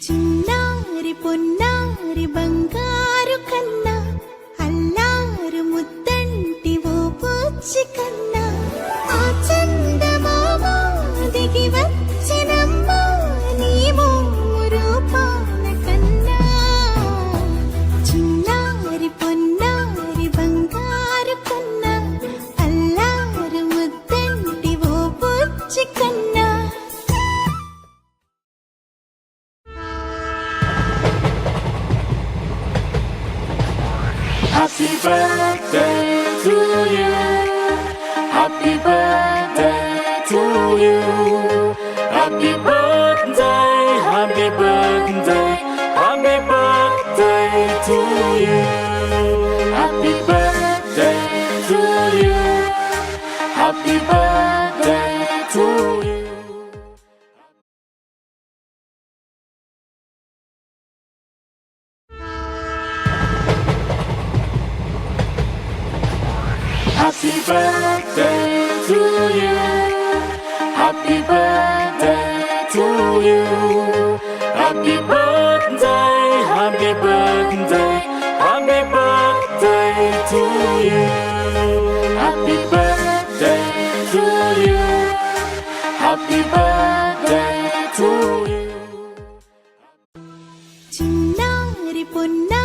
చిన్నారి పొన్నారి బంగారు కన్నా అల్లారు ముద్దంటి ఓ పూచి కన్నా ఆ చందమామ దిగి వచ్చినమ్మ నీ రూపాల కన్నా చిన్నారి పొన్నారి బంగారు కన్నా అల్లారు ముద్దంటి ఓ పూచి కన్నా. Happy birthday to you. Happy birthday to you. Happy birthday, happy birthday, happy birthday to you. Happy birthday to you. Happy birthday to you. Happy birthday to you. Happy birthday to you. Happy birthday, happy birthday, happy birthday to you. Happy birthday to you. Happy birthday to you. చిన్నారి పొన్నా